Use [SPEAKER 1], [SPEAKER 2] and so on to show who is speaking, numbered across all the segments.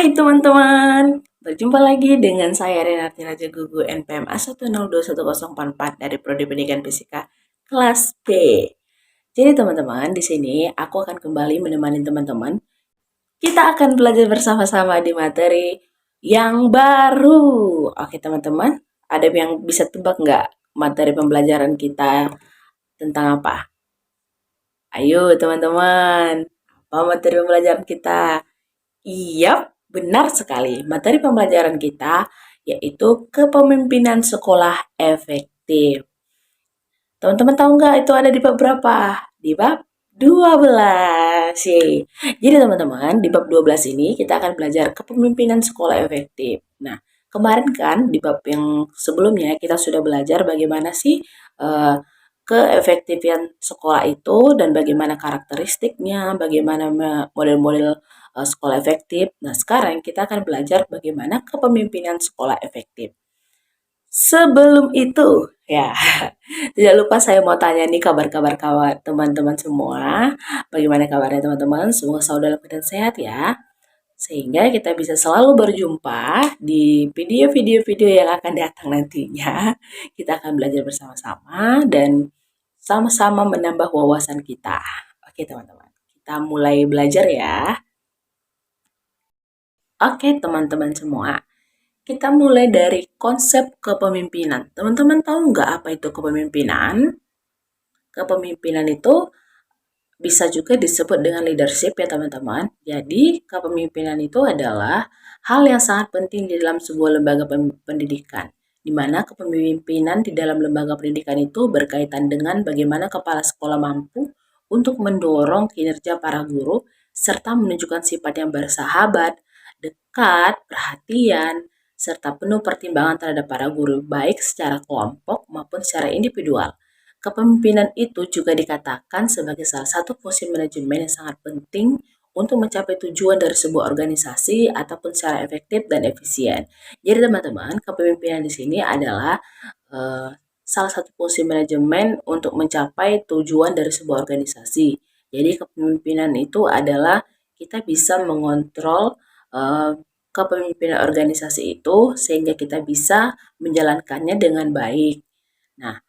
[SPEAKER 1] Hai teman-teman, berjumpa lagi dengan saya Renati Raja Gugu NPMA 1021044 dari Prodi Pendidikan Fisika kelas B. Jadi teman-teman, di sini aku akan kembali menemani teman-teman. Kita akan belajar bersama-sama di materi yang baru. Oke teman-teman, ada yang bisa tebak nggak materi pembelajaran kita tentang apa? Ayo teman-teman, apa materi pembelajaran kita? Iya, benar sekali. Materi pembelajaran kita yaitu kepemimpinan sekolah efektif. Teman-teman tahu nggak itu ada di bab berapa? Di bab 12. Yeay. Jadi teman-teman, di bab 12 ini kita akan belajar kepemimpinan sekolah efektif. Nah, kemarin kan di bab yang sebelumnya kita sudah belajar bagaimana sih eh, keefektifan sekolah itu dan bagaimana karakteristiknya, bagaimana model-model sekolah efektif. Nah, sekarang kita akan belajar bagaimana kepemimpinan sekolah efektif. Sebelum itu, ya, tidak lupa saya mau tanya nih kabar-kabar teman-teman semua. Bagaimana kabarnya teman-teman? Semoga selalu dalam keadaan sehat ya. Sehingga kita bisa selalu berjumpa di video-video yang akan datang nantinya. Kita akan belajar bersama-sama dan sama-sama menambah wawasan kita. Oke teman-teman, kita mulai belajar ya. Oke teman-teman semua, kita mulai dari konsep kepemimpinan. Teman-teman tahu nggak apa itu kepemimpinan? Kepemimpinan itu bisa juga disebut dengan leadership ya teman-teman. Jadi kepemimpinan itu adalah hal yang sangat penting di dalam sebuah lembaga pendidikan. Di mana kepemimpinan di dalam lembaga pendidikan itu berkaitan dengan bagaimana kepala sekolah mampu untuk mendorong kinerja para guru serta menunjukkan sifat yang bersahabat, dekat, perhatian, serta penuh pertimbangan terhadap para guru baik secara kelompok maupun secara individual. Kepemimpinan itu juga dikatakan sebagai salah satu fungsi manajemen yang sangat penting untuk mencapai tujuan dari sebuah organisasi ataupun secara efektif dan efisien. Jadi teman-teman, kepemimpinan di sini adalah salah satu fungsi manajemen untuk mencapai tujuan dari sebuah organisasi. Jadi kepemimpinan itu adalah kita bisa mengontrol kepemimpinan organisasi itu sehingga kita bisa menjalankannya dengan baik. Nah,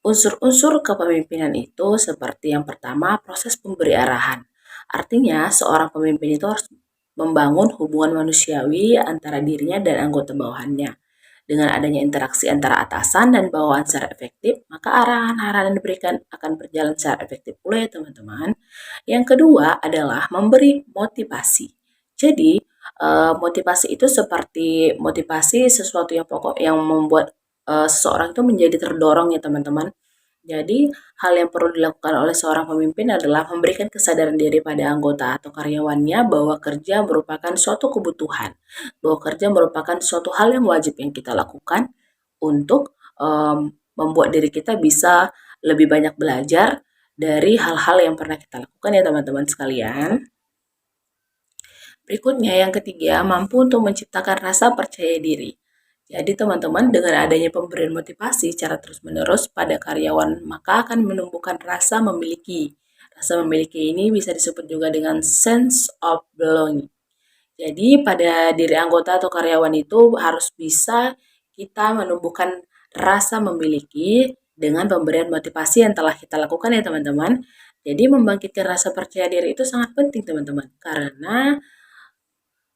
[SPEAKER 1] unsur-unsur kepemimpinan itu seperti yang pertama, proses pemberi arahan. Artinya, seorang pemimpin itu harus membangun hubungan manusiawi antara dirinya dan anggota bawahannya. Dengan adanya interaksi antara atasan dan bawahan secara efektif, maka arahan-arahan yang diberikan akan berjalan secara efektif pula ya teman-teman. Yang kedua adalah memberi motivasi. Jadi, motivasi itu seperti motivasi sesuatu yang pokok yang membuat seseorang itu menjadi terdorong ya teman-teman. Jadi, hal yang perlu dilakukan oleh seorang pemimpin adalah memberikan kesadaran diri pada anggota atau karyawannya bahwa kerja merupakan suatu kebutuhan, bahwa kerja merupakan suatu hal yang wajib yang kita lakukan untuk membuat diri kita bisa lebih banyak belajar dari hal-hal yang pernah kita lakukan ya teman-teman sekalian. Berikutnya yang ketiga, mampu untuk menciptakan rasa percaya diri. Jadi teman-teman dengan adanya pemberian motivasi secara terus-menerus pada karyawan maka akan menumbuhkan rasa memiliki. Rasa memiliki ini bisa disebut juga dengan sense of belonging. Jadi pada diri anggota atau karyawan itu harus bisa kita menumbuhkan rasa memiliki dengan pemberian motivasi yang telah kita lakukan ya teman-teman. Jadi membangkitkan rasa percaya diri itu sangat penting teman-teman karena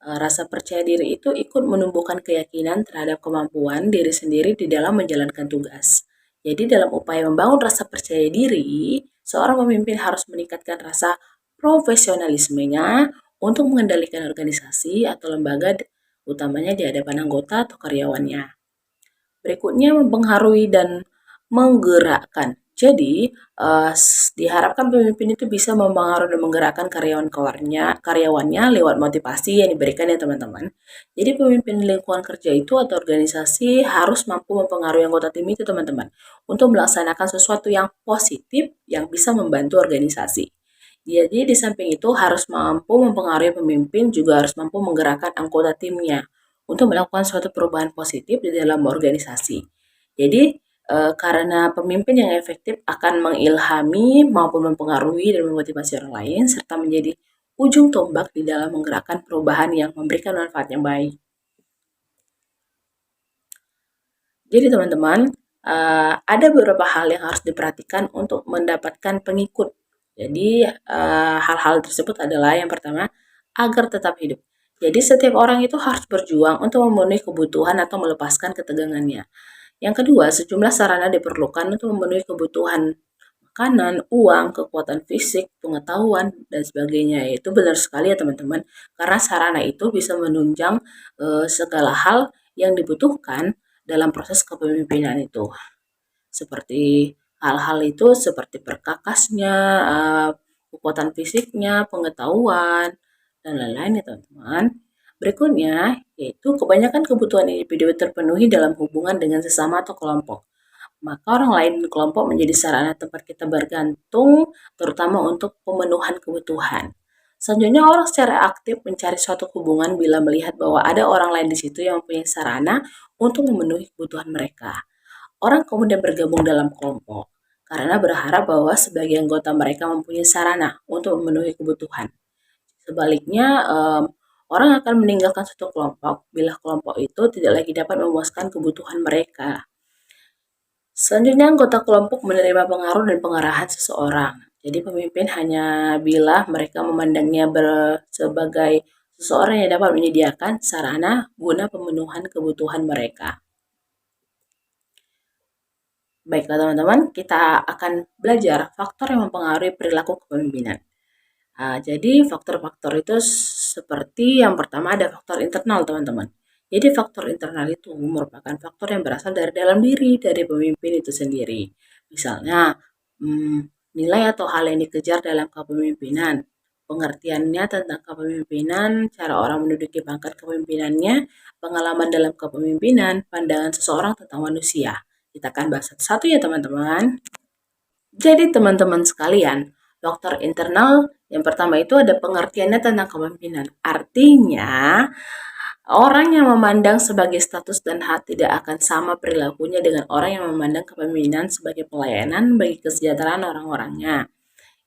[SPEAKER 1] rasa percaya diri itu ikut menumbuhkan keyakinan terhadap kemampuan diri sendiri di dalam menjalankan tugas. Jadi dalam upaya membangun rasa percaya diri, seorang pemimpin harus meningkatkan rasa profesionalismenya untuk mengendalikan organisasi atau lembaga utamanya di hadapan anggota atau karyawannya. Berikutnya mempengaruhi dan menggerakkan. Jadi, diharapkan pemimpin itu bisa mempengaruhi dan menggerakkan karyawannya lewat motivasi yang diberikan ya teman-teman. Jadi pemimpin lingkungan kerja itu atau organisasi harus mampu mempengaruhi anggota tim itu teman-teman untuk melaksanakan sesuatu yang positif yang bisa membantu organisasi. Jadi di samping itu harus mampu mempengaruhi pemimpin juga harus mampu menggerakkan anggota timnya untuk melakukan suatu perubahan positif di dalam organisasi. Jadi karena pemimpin yang efektif akan mengilhami maupun mempengaruhi dan memotivasi orang lain serta menjadi ujung tombak di dalam menggerakkan perubahan yang memberikan manfaat yang baik. Jadi teman-teman, ada beberapa hal yang harus diperhatikan untuk mendapatkan pengikut. Jadi hal-hal tersebut adalah yang pertama, agar tetap hidup. Jadi setiap orang itu harus berjuang untuk memenuhi kebutuhan atau melepaskan ketegangannya. Yang kedua, sejumlah sarana diperlukan untuk memenuhi kebutuhan makanan, uang, kekuatan fisik, pengetahuan, dan sebagainya. Itu benar sekali ya teman-teman, karena sarana itu bisa menunjang segala hal yang dibutuhkan dalam proses kepemimpinan itu. Seperti hal-hal itu seperti perkakasnya, kekuatan fisiknya, pengetahuan, dan lain-lain ya teman-teman. Berikutnya, yaitu kebanyakan kebutuhan individu terpenuhi dalam hubungan dengan sesama atau kelompok. Maka orang lain kelompok menjadi sarana tempat kita bergantung, terutama untuk pemenuhan kebutuhan. Selanjutnya, orang secara aktif mencari suatu hubungan bila melihat bahwa ada orang lain di situ yang mempunyai sarana untuk memenuhi kebutuhan mereka. Orang kemudian bergabung dalam kelompok karena berharap bahwa sebagai anggota mereka mempunyai sarana untuk memenuhi kebutuhan. Sebaliknya, orang akan meninggalkan suatu kelompok bila kelompok itu tidak lagi dapat memuaskan kebutuhan mereka. Selanjutnya, anggota kelompok menerima pengaruh dan pengarahan seseorang. Jadi pemimpin hanya bila mereka memandangnya sebagai seseorang yang dapat menyediakan sarana guna pemenuhan kebutuhan mereka. Baiklah teman-teman, kita akan belajar faktor yang mempengaruhi perilaku kepemimpinan. Jadi faktor-faktor itu seperti yang pertama ada faktor internal teman-teman. Jadi faktor internal itu merupakan faktor yang berasal dari dalam diri dari pemimpin itu sendiri. Misalnya nilai atau hal yang dikejar dalam kepemimpinan, pengertiannya tentang kepemimpinan, cara orang menduduki pangkat kepemimpinannya, pengalaman dalam kepemimpinan, pandangan seseorang tentang manusia. Kita akan bahas satu-satu ya teman-teman. Jadi teman-teman sekalian, faktor internal yang pertama itu ada pengertiannya tentang kepemimpinan. Artinya, orang yang memandang sebagai status dan hak tidak akan sama perilakunya dengan orang yang memandang kepemimpinan sebagai pelayanan bagi kesejahteraan orang-orangnya.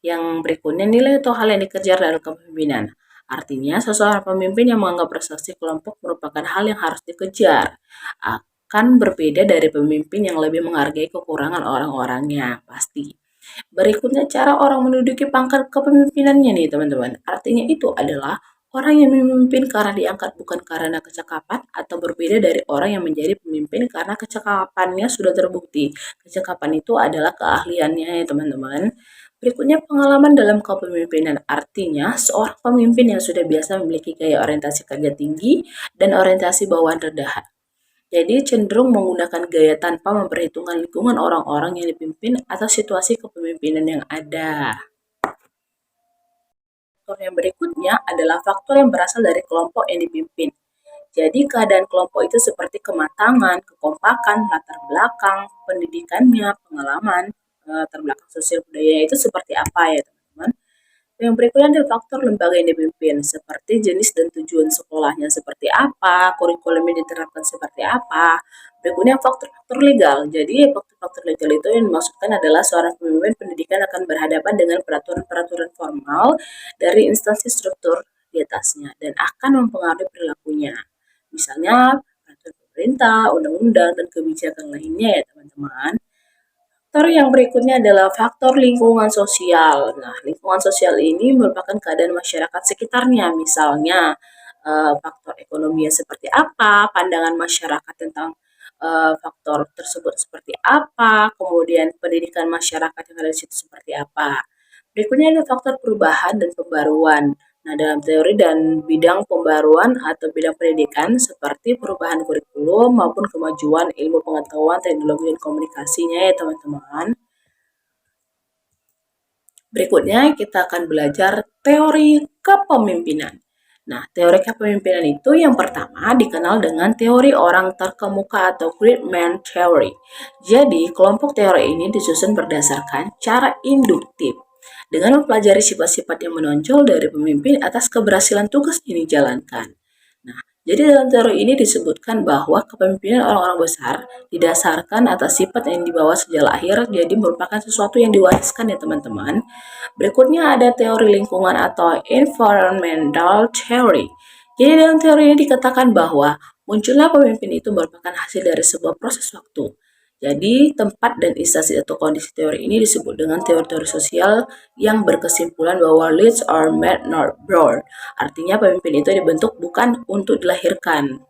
[SPEAKER 1] Yang berikutnya nilai atau hal yang dikejar dalam kepemimpinan. Artinya, seseorang pemimpin yang menganggap prestasi kelompok merupakan hal yang harus dikejar. Akan berbeda dari pemimpin yang lebih menghargai kekurangan orang-orangnya, pasti. Berikutnya cara orang menduduki pangkat kepemimpinannya nih teman-teman. Artinya itu adalah orang yang memimpin karena diangkat bukan karena kecakapan atau berbeda dari orang yang menjadi pemimpin karena kecakapannya sudah terbukti. Kecakapan itu adalah keahliannya ya teman-teman. Berikutnya pengalaman dalam kepemimpinan. Artinya seorang pemimpin yang sudah biasa memiliki gaya orientasi kerja tinggi dan orientasi bawahan rendah. Jadi cenderung menggunakan gaya tanpa memperhitungkan lingkungan orang-orang yang dipimpin atau situasi kepemimpinan yang ada. Faktor yang berikutnya adalah faktor yang berasal dari kelompok yang dipimpin. Jadi keadaan kelompok itu seperti kematangan, kekompakan, latar belakang, pendidikannya, pengalaman, latar belakang sosial budaya itu seperti apa ya teman-teman. Yang berikutnya ada faktor lembaga yang dipimpin, seperti jenis dan tujuan sekolahnya seperti apa, kurikulum yang diterapkan seperti apa. Berikutnya faktor-faktor legal. Jadi faktor-faktor legal itu yang dimaksudkan adalah seorang pemimpin pendidikan akan berhadapan dengan peraturan-peraturan formal dari instansi struktur di atasnya dan akan mempengaruhi perilakunya. Misalnya peraturan pemerintah, undang-undang, dan kebijakan lainnya ya teman-teman. Faktor yang berikutnya adalah faktor lingkungan sosial. Nah, lingkungan sosial ini merupakan keadaan masyarakat sekitarnya. Misalnya, faktor ekonominya seperti apa, pandangan masyarakat tentang faktor tersebut seperti apa, kemudian pendidikan masyarakat yang ada di situ seperti apa. Berikutnya ada faktor perubahan dan pembaruan. Nah, dalam teori dan bidang pembaruan atau bidang pendidikan seperti perubahan kurikulum maupun kemajuan ilmu pengetahuan, teknologi, dan komunikasinya ya teman-teman. Berikutnya kita akan belajar teori kepemimpinan. Nah, teori kepemimpinan itu yang pertama dikenal dengan teori orang terkemuka atau Great Man Theory. Jadi, kelompok teori ini disusun berdasarkan cara induktif dengan mempelajari sifat-sifat yang menonjol dari pemimpin atas keberhasilan tugas yang dijalankan. Nah, Jadi dalam teori ini disebutkan bahwa kepemimpinan orang-orang besar didasarkan atas sifat yang dibawa sejak lahir, jadi merupakan sesuatu yang diwariskan ya teman-teman. Berikutnya ada teori lingkungan atau environmental theory. Jadi dalam teori ini dikatakan bahwa munculnya pemimpin itu merupakan hasil dari sebuah proses waktu. Jadi, tempat dan instansi atau kondisi teori ini disebut dengan teori-teori sosial yang berkesimpulan bahwa leaders are made not born. Artinya pemimpin itu dibentuk bukan untuk dilahirkan.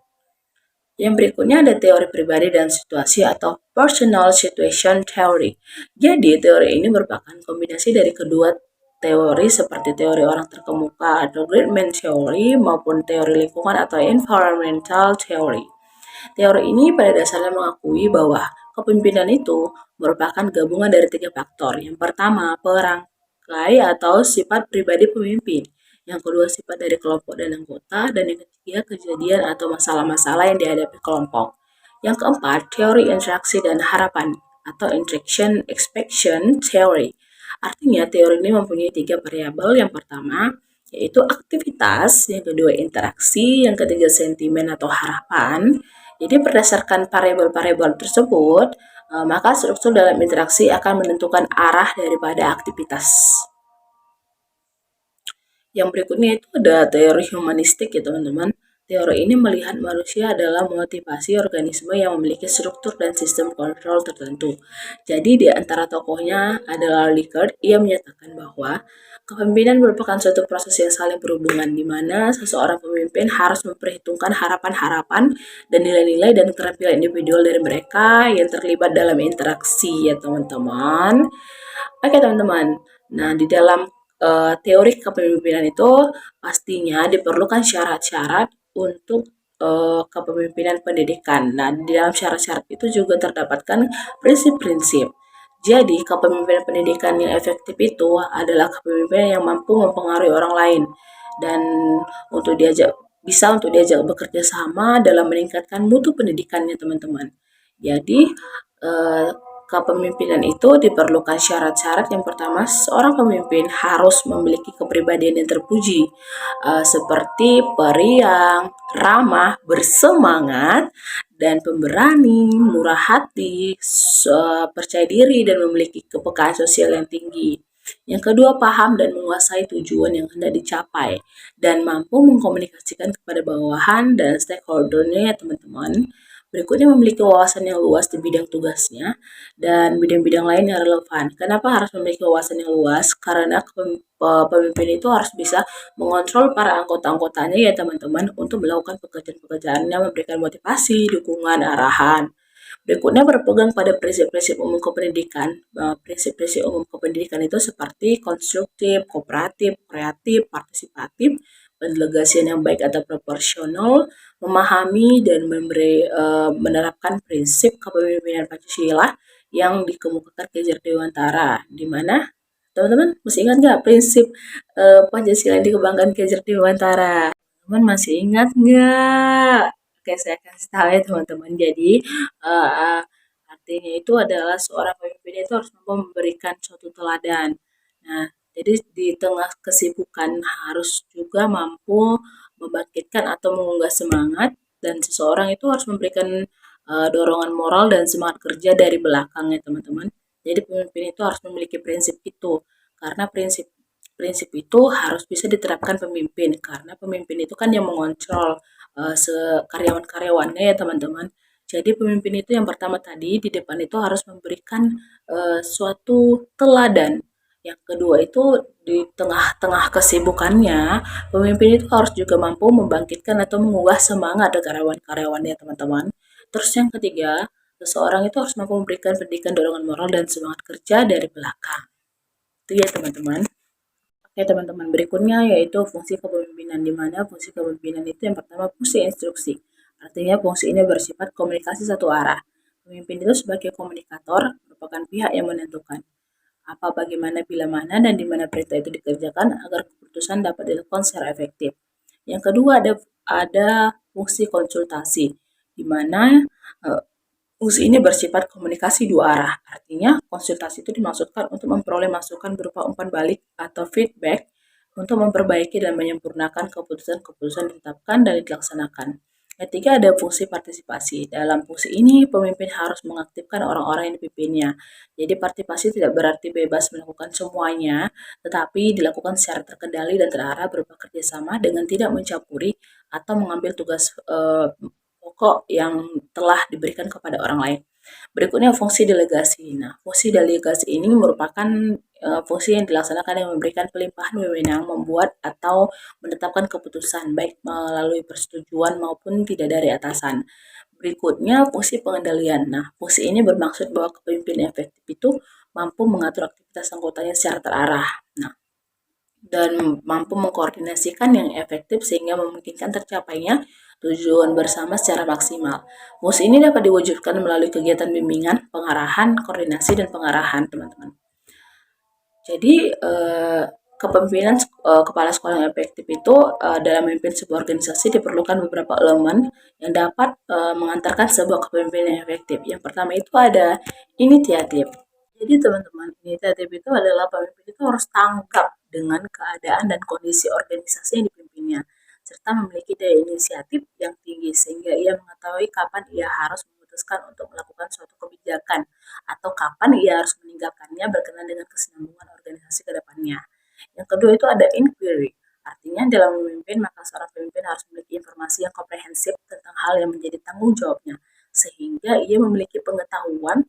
[SPEAKER 1] Yang berikutnya ada teori pribadi dan situasi atau personal situation theory. Jadi, teori ini merupakan kombinasi dari kedua teori seperti teori orang terkemuka atau great man theory maupun teori lingkungan atau environmental theory. Teori ini pada dasarnya mengakui bahwa kepemimpinan itu merupakan gabungan dari tiga faktor. Yang pertama, perangkai atau sifat pribadi pemimpin. Yang kedua, sifat dari kelompok dan anggota. Dan yang ketiga, kejadian atau masalah-masalah yang dihadapi kelompok. Yang keempat, teori interaksi dan harapan atau interaction expectation theory. Artinya, teori ini mempunyai tiga variabel. Yang pertama, yaitu aktivitas, yang kedua interaksi, yang ketiga sentimen atau harapan. Jadi berdasarkan variabel-variabel tersebut, maka struktur dalam interaksi akan menentukan arah daripada aktivitas. Yang berikutnya itu ada teori humanistik ya teman-teman. Teori ini melihat manusia adalah motivasi organisme yang memiliki struktur dan sistem kontrol tertentu. Jadi di antara tokohnya adalah Likert, ia menyatakan bahwa kepemimpinan merupakan suatu proses yang saling berhubungan di mana seseorang pemimpin harus memperhitungkan harapan-harapan dan nilai-nilai dan keterampilan individual dari mereka yang terlibat dalam interaksi ya teman-teman. Oke teman-teman, nah di dalam teori kepemimpinan itu pastinya diperlukan syarat-syarat untuk kepemimpinan pendidikan. Nah, di dalam syarat-syarat itu juga terdapatkan prinsip-prinsip. Jadi, kepemimpinan pendidikan yang efektif itu adalah kepemimpinan yang mampu mempengaruhi orang lain dan untuk diajak bekerja sama dalam meningkatkan mutu pendidikannya, teman-teman. Jadi, eh, kepemimpinan itu diperlukan syarat-syarat. Yang pertama, seorang pemimpin harus memiliki kepribadian yang terpuji, seperti periang, ramah, bersemangat, dan pemberani, murah hati, percaya diri, dan memiliki kepekaan sosial yang tinggi. Yang kedua, paham dan menguasai tujuan yang hendak dicapai dan mampu mengkomunikasikan kepada bawahan dan stakeholder-nya ya teman-teman. Berikutnya memiliki wawasan yang luas di bidang tugasnya dan bidang-bidang lain yang relevan. Kenapa harus memiliki wawasan yang luas? Karena pemimpin itu harus bisa mengontrol para anggota-anggotanya ya teman-teman untuk melakukan pekerjaan-pekerjaan yang memberikan motivasi, dukungan, arahan. Berikutnya berpegang pada prinsip-prinsip umum kependidikan. Prinsip-prinsip umum kependidikan itu seperti konstruktif, kooperatif, kreatif, partisipatif, pendelegasian yang baik atau proporsional, memahami dan menerapkan prinsip kepemimpinan Pancasila yang dikemukakan Kejar Dewantara, di mana teman-teman masih ingat nggak prinsip Pancasila yang dikembangkan Kejar Dewantara? Teman masih ingat nggak? Oke, saya kasih tahu ya teman-teman. Jadi uh, artinya itu adalah seorang pemimpin itu harus mampu memberikan suatu teladan. Nah, jadi di tengah kesibukan harus juga mampu membangkitkan atau mengunggah semangat dan seseorang itu harus memberikan dorongan moral dan semangat kerja dari belakangnya teman-teman. Jadi pemimpin itu harus memiliki prinsip itu karena prinsip prinsip itu harus bisa diterapkan pemimpin karena pemimpin itu kan yang mengontrol karyawan-karyawannya ya teman-teman. Jadi pemimpin itu yang pertama tadi di depan itu harus memberikan suatu teladan. Yang kedua itu di tengah-tengah kesibukannya, pemimpin itu harus juga mampu membangkitkan atau mengubah semangat karyawan-karyawannya teman-teman. Terus yang ketiga, seseorang itu harus mampu memberikan pendidikan dorongan moral dan semangat kerja dari belakang. Itu ya teman-teman. Oke teman-teman, berikutnya yaitu fungsi kepemimpinan, di mana fungsi kepemimpinan itu yang pertama fungsi instruksi. Artinya fungsi ini bersifat komunikasi satu arah. Pemimpin itu sebagai komunikator merupakan pihak yang menentukan apa, bagaimana, bila mana, dan di mana perintah itu dikerjakan agar keputusan dapat dilakukan secara efektif. Yang kedua ada fungsi konsultasi, di mana fungsi ini bersifat komunikasi dua arah. Artinya, konsultasi itu dimaksudkan untuk memperoleh masukan berupa umpan balik atau feedback untuk memperbaiki dan menyempurnakan keputusan-keputusan ditetapkan dan dilaksanakan. Ketiga, ada fungsi partisipasi. Dalam fungsi ini, pemimpin harus mengaktifkan orang-orang yang dipimpinnya. Jadi partisipasi tidak berarti bebas melakukan semuanya, tetapi dilakukan secara terkendali dan terarah berupa kerjasama dengan tidak mencampuri atau mengambil tugas pokok yang telah diberikan kepada orang lain. Berikutnya fungsi delegasi. Nah, fungsi delegasi ini merupakan fungsi yang dilaksanakan yang memberikan pelimpahan wewenang membuat atau menetapkan keputusan baik melalui persetujuan maupun tidak dari atasan. Berikutnya fungsi pengendalian. Nah, fungsi ini bermaksud bahwa kepemimpinan efektif itu mampu mengatur aktivitas anggotanya secara terarah. Nah, dan mampu mengkoordinasikan yang efektif sehingga memungkinkan tercapainya tujuan bersama secara maksimal. Fungsi ini dapat diwujudkan melalui kegiatan bimbingan, pengarahan, koordinasi, dan pengarahan, teman-teman. Jadi, kepemimpinan kepala sekolah yang efektif itu dalam memimpin sebuah organisasi diperlukan beberapa elemen yang dapat mengantarkan sebuah kepemimpinan yang efektif. Yang pertama itu ada inisiatif. Jadi teman-teman, inisiatif itu adalah pemimpin itu harus tanggap dengan keadaan dan kondisi organisasi yang dipimpinnya, serta memiliki daya inisiatif yang tinggi sehingga ia mengetahui kapan ia harus memutuskan untuk melakukan suatu kebijakan atau kapan ia harus meninggalkannya berkenaan dengan kesinambungan organisasi ke depannya. Yang kedua itu ada inquiry. Artinya dalam memimpin maka seorang pemimpin harus memiliki informasi yang komprehensif tentang hal yang menjadi tanggung jawabnya sehingga ia memiliki pengetahuan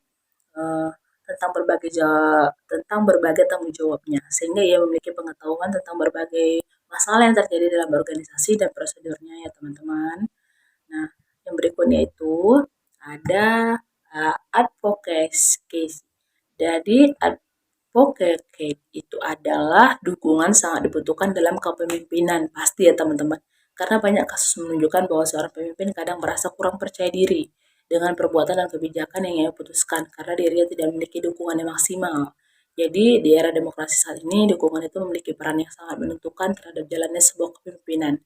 [SPEAKER 1] eh, tentang berbagai tanggung jawabnya sehingga ia memiliki pengetahuan tentang berbagai masalah yang terjadi dalam organisasi dan prosedurnya ya teman-teman. Nah, yang berikutnya itu ada advocacy. Jadi advocate itu adalah dukungan sangat dibutuhkan dalam kepemimpinan pasti ya teman-teman. Karena banyak kasus menunjukkan bahwa seorang pemimpin kadang merasa kurang percaya diri dengan perbuatan dan kebijakan yang ia putuskan karena dirinya tidak memiliki dukungan yang maksimal. Jadi di era demokrasi saat ini dukungan itu memiliki peran yang sangat menentukan terhadap jalannya sebuah kepemimpinan.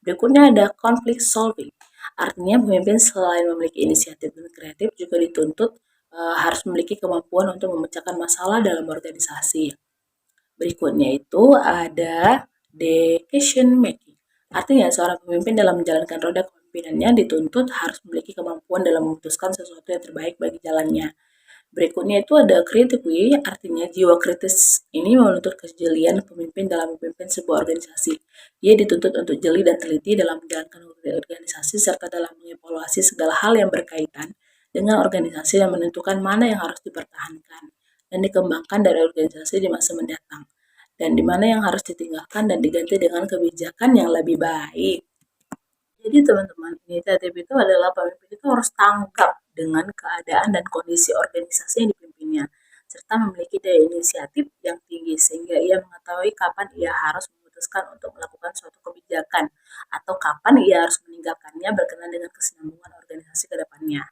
[SPEAKER 1] Berikutnya ada conflict solving. Artinya pemimpin selain memiliki inisiatif dan kreatif juga dituntut harus memiliki kemampuan untuk memecahkan masalah dalam organisasi. Berikutnya itu ada decision making. Artinya seorang pemimpin dalam menjalankan roda kepemimpinannya dituntut harus memiliki kemampuan dalam memutuskan sesuatu yang terbaik bagi jalannya. Berikutnya itu ada creative way, artinya jiwa kritis ini menuntut kejelian pemimpin dalam memimpin sebuah organisasi. Ia dituntut untuk jeli dan teliti dalam menjalankan organisasi serta dalam mengevaluasi segala hal yang berkaitan dengan organisasi dan menentukan mana yang harus dipertahankan dan dikembangkan dari organisasi di masa mendatang dan di mana yang harus ditinggalkan dan diganti dengan kebijakan yang lebih baik. Jadi teman-teman, inisiatif itu adalah pemimpin itu harus tanggap dengan keadaan dan kondisi organisasi yang dipimpinnya, serta memiliki daya inisiatif yang tinggi sehingga ia mengetahui kapan ia harus memutuskan untuk melakukan suatu kebijakan atau kapan ia harus meninggalkannya berkenaan dengan kesinambungan organisasi ke depannya.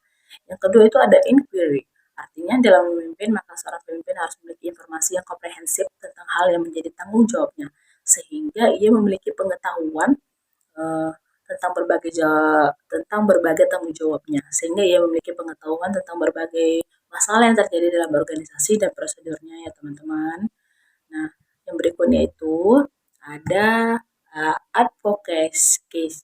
[SPEAKER 1] Yang kedua itu ada inquiry. Artinya dalam memimpin maka seorang pemimpin harus memiliki informasi yang komprehensif tentang hal yang menjadi tanggung jawabnya sehingga ia memiliki pengetahuan eh, tentang berbagai tanggung jawabnya sehingga ia memiliki pengetahuan tentang berbagai masalah yang terjadi dalam organisasi dan prosedurnya ya teman-teman. Nah, yang berikutnya itu ada advocacy.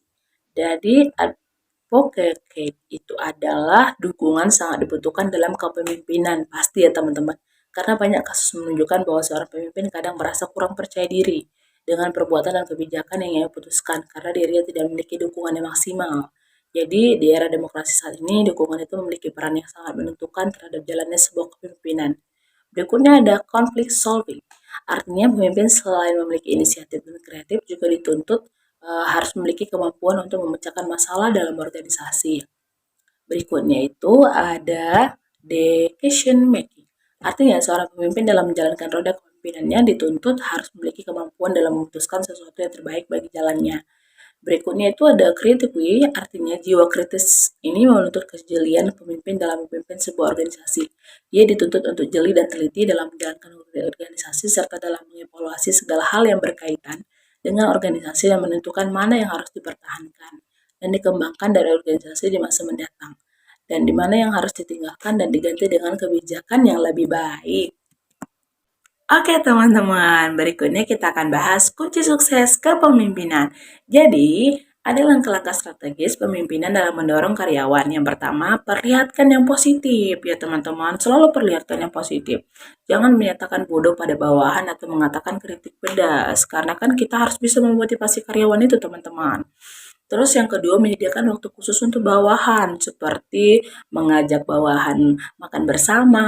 [SPEAKER 1] Jadi advocate itu adalah dukungan sangat dibutuhkan dalam kepemimpinan pasti ya teman-teman. Karena banyak kasus menunjukkan bahwa seorang pemimpin kadang merasa kurang percaya diri dengan perbuatan dan kebijakan yang ia putuskan karena dirinya tidak memiliki dukungan yang maksimal. Jadi di era demokrasi saat ini dukungan itu memiliki peran yang sangat menentukan terhadap jalannya sebuah kepemimpinan. Berikutnya ada conflict solving. Artinya pemimpin selain memiliki inisiatif dan kreatif juga dituntut harus memiliki kemampuan untuk memecahkan masalah dalam organisasi. Berikutnya itu ada decision making. Artinya seorang pemimpin dalam menjalankan roda kepemimpinannya dituntut harus memiliki kemampuan dalam memutuskan sesuatu yang terbaik bagi jalannya. Berikutnya itu ada creative way, artinya jiwa kritis ini menuntut kejelian pemimpin dalam memimpin sebuah organisasi. Ia dituntut untuk jeli dan teliti dalam menjalankan organisasi serta dalam mengevaluasi segala hal yang berkaitan dengan organisasi dan menentukan mana yang harus dipertahankan dan dikembangkan dari organisasi di masa mendatang dan di mana yang harus ditinggalkan dan diganti dengan kebijakan yang lebih baik. Oke teman-teman, berikutnya kita akan bahas kunci sukses kepemimpinan. Jadi, ada langkah-langkah strategis pemimpinan dalam mendorong karyawan. Yang pertama, perlihatkan yang positif ya teman-teman. Selalu perlihatkan yang positif. Jangan menyatakan bodoh pada bawahan atau mengatakan kritik pedas. Karena kan kita harus bisa memotivasi karyawan itu teman-teman. Terus yang kedua, menyediakan waktu khusus untuk bawahan, seperti mengajak bawahan makan bersama.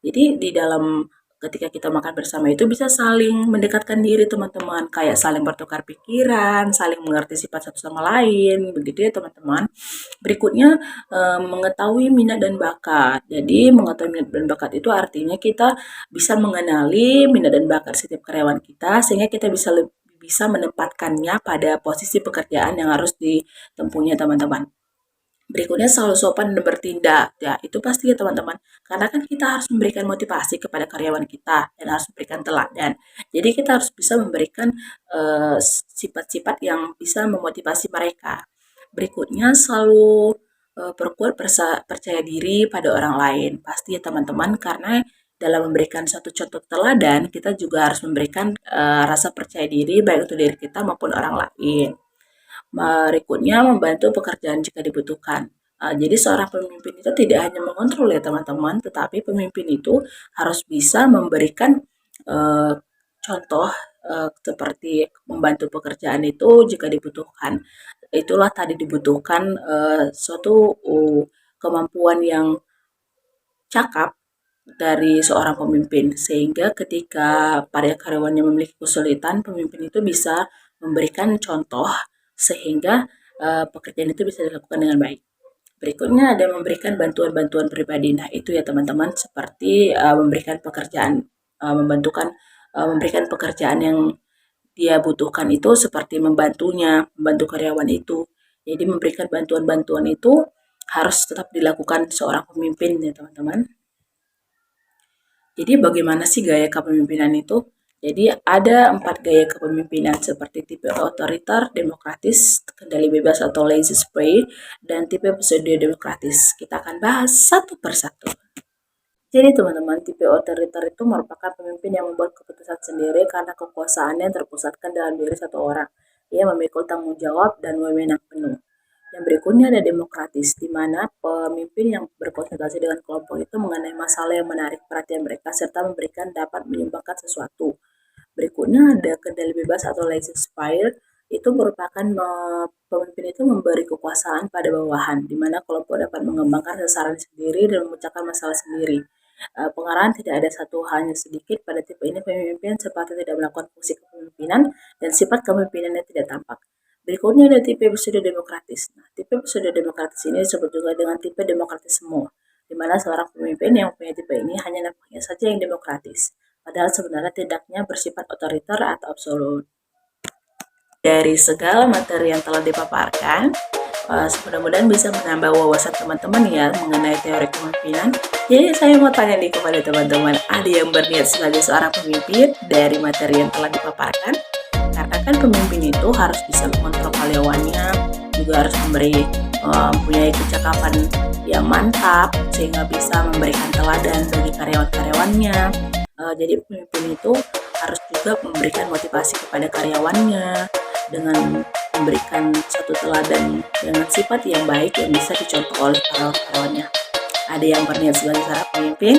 [SPEAKER 1] Jadi di dalam ketika kita makan bersama itu bisa saling mendekatkan diri teman-teman, kayak saling bertukar pikiran, saling mengerti sifat satu sama lain, begitu ya teman-teman. Berikutnya mengetahui minat dan bakat. Jadi mengetahui minat dan bakat itu artinya kita bisa mengenali minat dan bakat setiap karyawan kita sehingga kita bisa menempatkannya pada posisi pekerjaan yang harus ditempuhnya teman-teman. Berikutnya selalu sopan dan bertindak. Ya, itu pasti ya teman-teman. Karena kan kita harus memberikan motivasi kepada karyawan kita dan harus memberikan teladan. Jadi kita harus bisa memberikan sifat-sifat yang bisa memotivasi mereka. Berikutnya selalu perkuat percaya diri pada orang lain. Pasti ya teman-teman, karena dalam memberikan satu contoh teladan, kita juga harus memberikan rasa percaya diri baik untuk diri kita maupun orang lain. Berikutnya membantu pekerjaan jika dibutuhkan. Jadi seorang pemimpin itu tidak hanya mengontrol ya teman-teman, tetapi pemimpin itu harus bisa memberikan uh, contoh seperti membantu pekerjaan itu jika dibutuhkan. Itulah tadi dibutuhkan suatu kemampuan yang cakap dari seorang pemimpin, sehingga ketika para karyawannya memiliki kesulitan, pemimpin itu bisa memberikan contoh sehingga pekerjaan itu bisa dilakukan dengan baik. Berikutnya ada memberikan bantuan-bantuan pribadi. Nah, itu ya teman-teman, seperti memberikan pekerjaan, memberikan pekerjaan yang dia butuhkan itu seperti membantu karyawan itu. Jadi memberikan bantuan-bantuan itu harus tetap dilakukan seorang pemimpin ya teman-teman. Jadi bagaimana sih gaya kepemimpinan itu? Jadi ada 4 gaya kepemimpinan seperti tipe otoriter, demokratis, kendali bebas atau laissez faire, dan tipe pseudo demokratis. Kita akan bahas satu persatu. Jadi teman-teman, tipe otoriter itu merupakan pemimpin yang membuat keputusan sendiri karena kekuasaannya terpusatkan dalam diri satu orang. Ia memikul tanggung jawab dan wewenang penuh. Yang berikutnya ada demokratis, di mana pemimpin yang berkonsultasi dengan kelompok itu mengenai masalah yang menarik perhatian mereka serta memberikan dapat menyumbangkan sesuatu. Berikutnya ada kendali bebas atau laissez faire, itu merupakan pemimpin itu memberi kekuasaan pada bawahan, di mana kelompok dapat mengembangkan sasaran sendiri dan memecahkan masalah sendiri. Pengarahan tidak ada satu hanya sedikit pada tipe ini pemimpin seperti tidak melakukan fungsi kepemimpinan dan sifat kepemimpinannya tidak tampak. Berikutnya ada tipe pseudo demokratis. Nah, tipe pseudo demokratis ini disebut juga dengan tipe demokratis semua, di mana seorang pemimpin yang punya tipe ini hanya nampaknya saja yang demokratis, padahal sebenarnya tidaknya bersifat otoriter atau absolut. Dari segala materi yang telah dipaparkan, mudah-mudahan bisa menambah wawasan teman-teman ya mengenai teori kepemimpinan. Jadi saya mau tanya nih kepada teman-teman, ada yang berniat sebagai seorang pemimpin dari materi yang telah dipaparkan? Karena kan pemimpin itu harus bisa mengontrol karyawannya, juga harus mempunyai kecakapan yang mantap sehingga bisa memberikan teladan bagi karyawan-karyawannya. Jadi pemimpin itu harus juga memberikan motivasi kepada karyawannya dengan memberikan satu teladan dengan sifat yang baik yang bisa dicontoh oleh karyawan-karyawannya. Ada yang berniat sebagai seorang pemimpin?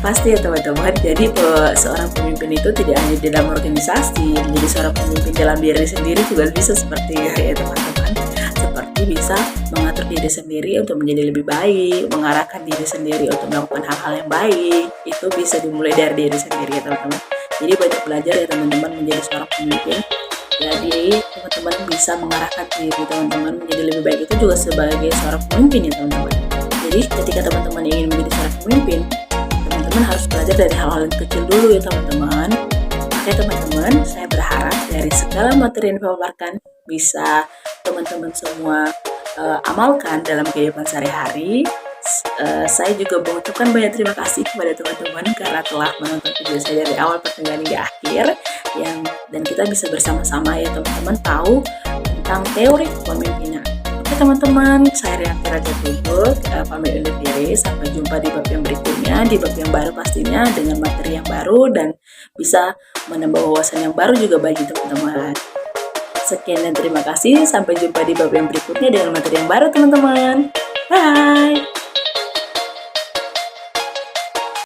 [SPEAKER 1] Pasti ya teman-teman, jadi seorang pemimpin itu tidak hanya di dalam organisasi, menjadi seorang pemimpin dalam diri sendiri juga bisa seperti ya teman-teman. Seperti bisa mengatur diri sendiri untuk menjadi lebih baik, mengarahkan diri sendiri untuk melakukan hal-hal yang baik. Itu bisa dimulai dari diri sendiri ya teman-teman. Jadi banyak belajar ya teman-teman menjadi seorang pemimpin. Jadi teman-teman bisa mengarahkan diri teman-teman menjadi lebih baik itu juga sebagai seorang pemimpin ya teman-teman. Jadi ketika teman-teman ingin menjadi seorang pemimpin, teman-teman harus belajar dari hal-hal yang kecil dulu ya teman-teman. Oke teman-teman, saya berharap dari segala materi yang dipaparkan bisa teman-teman semua amalkan dalam kehidupan sehari-hari. Saya juga mengucapkan banyak terima kasih kepada teman-teman karena telah menonton video saya dari awal pertengahan hingga akhir, dan kita bisa bersama-sama ya teman-teman tahu tentang teori kepemimpinan. Oke teman-teman, saya Rianti Raja Tubul, pamit undur diri. Sampai jumpa di bab yang berikutnya, di bab yang baru pastinya, dengan materi yang baru dan bisa menambah wawasan yang baru juga bagi teman-teman. Sekian dan terima kasih. Sampai jumpa di bab yang berikutnya dengan materi yang baru teman-teman. Bye!